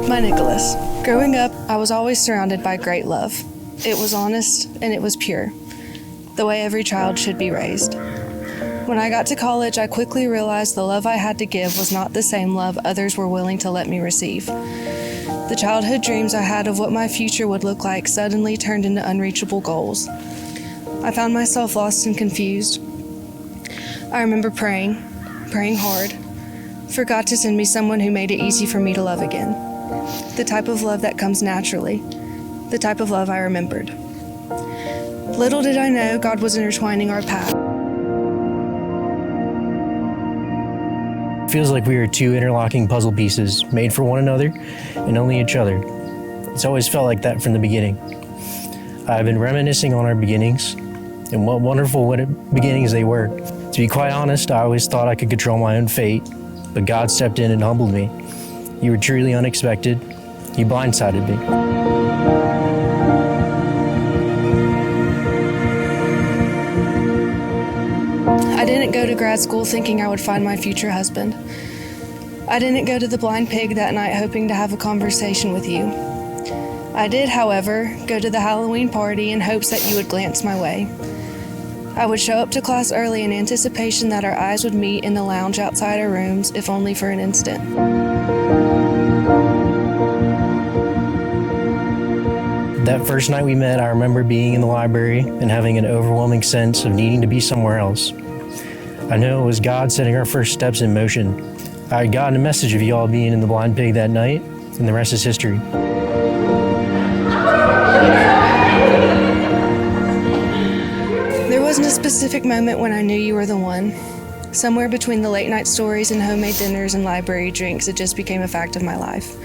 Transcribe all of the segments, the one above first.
My Nicholas. Growing up, I was always surrounded by great love. It was honest and it was pure, the way every child should be raised. When I got to college, I quickly realized the love I had to give was not the same love others were willing to let me receive. The childhood dreams I had of what my future would look like suddenly turned into unreachable goals. I found myself lost and confused. I remember praying hard, for God to send me someone who made it easy for me to love again. The type of love that comes naturally, the type of love I remembered. Little did I know God was intertwining our paths. It feels like we are two interlocking puzzle pieces made for one another and only each other. It's always felt like that from the beginning. I've been reminiscing on our beginnings and what wonderful beginnings they were. To be quite honest, I always thought I could control my own fate, but God stepped in and humbled me. You were truly unexpected. You blindsided me. I didn't go to grad school thinking I would find my future husband. I didn't go to the Blind Pig that night hoping to have a conversation with you. I did, however, go to the Halloween party in hopes that you would glance my way. I would show up to class early in anticipation that our eyes would meet in the lounge outside our rooms, if only for an instant. That first night we met, I remember being in the library and having an overwhelming sense of needing to be somewhere else. I know it was God setting our first steps in motion. I had gotten a message of you all being in the Blind Pig that night, and the rest is history. There wasn't a specific moment when I knew you were the one. Somewhere between the late night stories and homemade dinners and library drinks, it just became a fact of my life.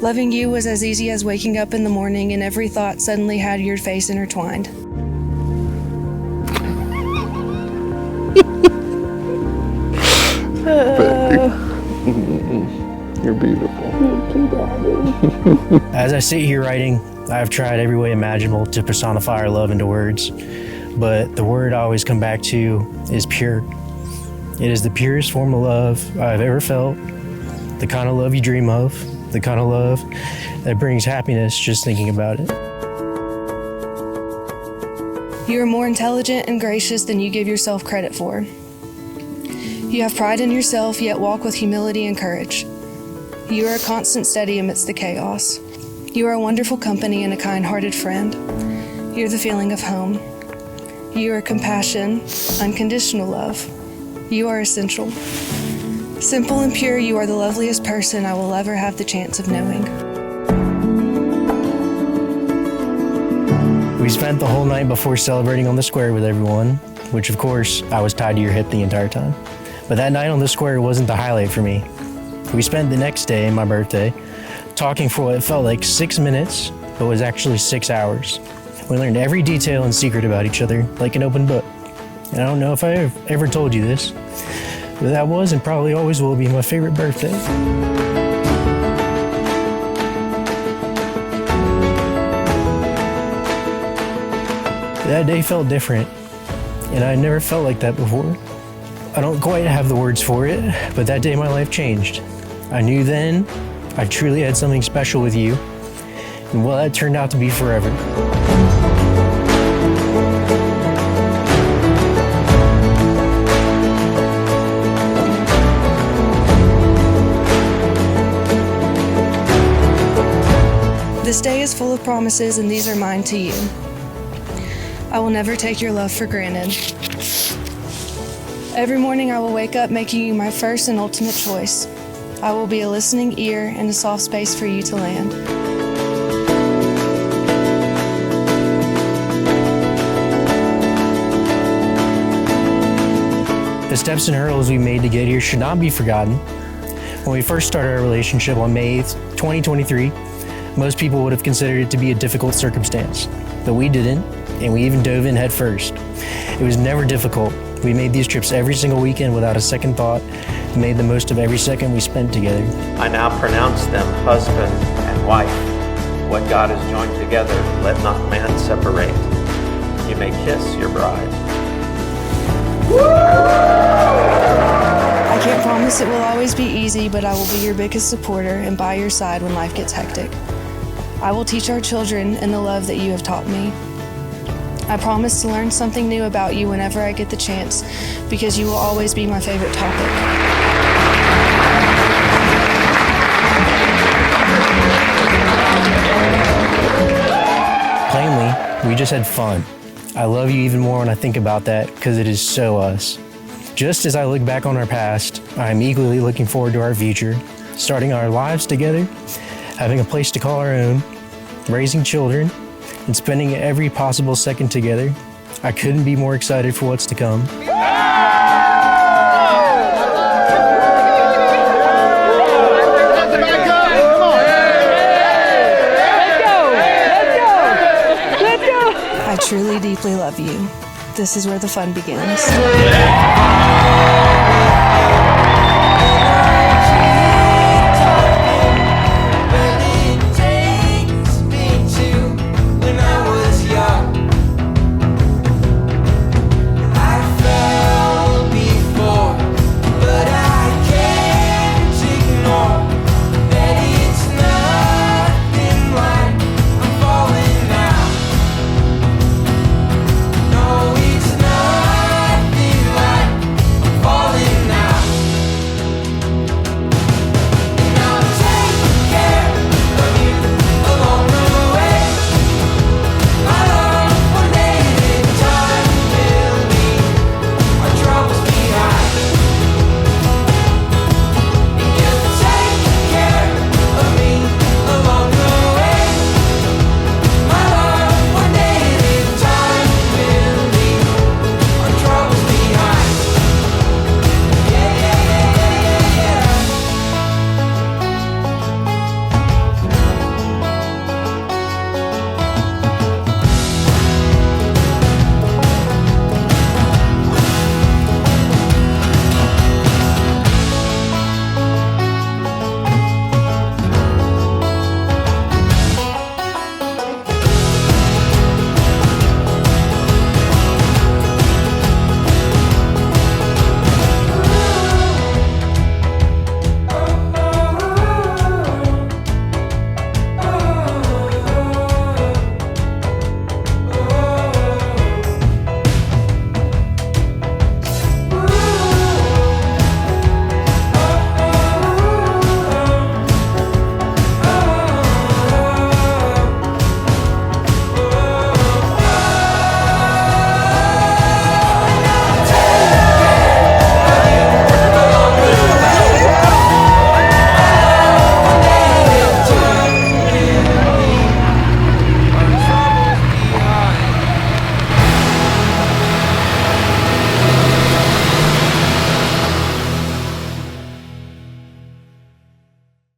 Loving you was as easy as waking up in the morning and every thought suddenly had your face intertwined. You're beautiful. Thank you, Daddy. As I sit here writing, I've tried every way imaginable to personify our love into words, but the word I always come back to is pure. It is the purest form of love I've ever felt, the kind of love you dream of, the kind of love that brings happiness just thinking about it. You are more intelligent and gracious than you give yourself credit for. You have pride in yourself, yet walk with humility and courage. You are a constant steady amidst the chaos. You are a wonderful company and a kind-hearted friend. You're the feeling of home. You are compassion, unconditional love. You are essential. Simple and pure, you are the loveliest person I will ever have the chance of knowing. We spent the whole night before celebrating on the square with everyone, which of course, I was tied to your hip the entire time. But that night on the square wasn't the highlight for me. We spent the next day, my birthday, talking for what felt like 6 minutes, but was actually 6 hours. We learned every detail and secret about each other, like an open book. And I don't know if I have ever told you this, but that was and probably always will be my favorite birthday. That day felt different, and I never felt like that before. I don't quite have the words for it, but that day my life changed. I knew then I truly had something special with you, and well, that turned out to be forever. This day is full of promises, and these are mine to you. I will never take your love for granted. Every morning I will wake up making you my first and ultimate choice. I will be a listening ear and a soft space for you to land. The steps and hurdles we made to get here should not be forgotten. When we first started our relationship on May 8th, 2023, most people would have considered it to be a difficult circumstance, but we didn't, and we even dove in head first. It was never difficult. We made these trips every single weekend without a second thought, and made the most of every second we spent together. I now pronounce them husband and wife. What God has joined together, let not man separate. You may kiss your bride. I can't promise promise it will always be easy, but I will be your biggest supporter and by your side when life gets hectic. I will teach our children in the love that you have taught me. I promise to learn something new about you whenever I get the chance, because you will always be my favorite topic. Plainly, we just had fun. I love you even more when I think about that because it is so us. Just as I look back on our past, I am eagerly looking forward to our future, starting our lives together, having a place to call our own, raising children, and spending every possible second together. I couldn't be more excited for what's to come. I truly, deeply love you. This is where the fun begins.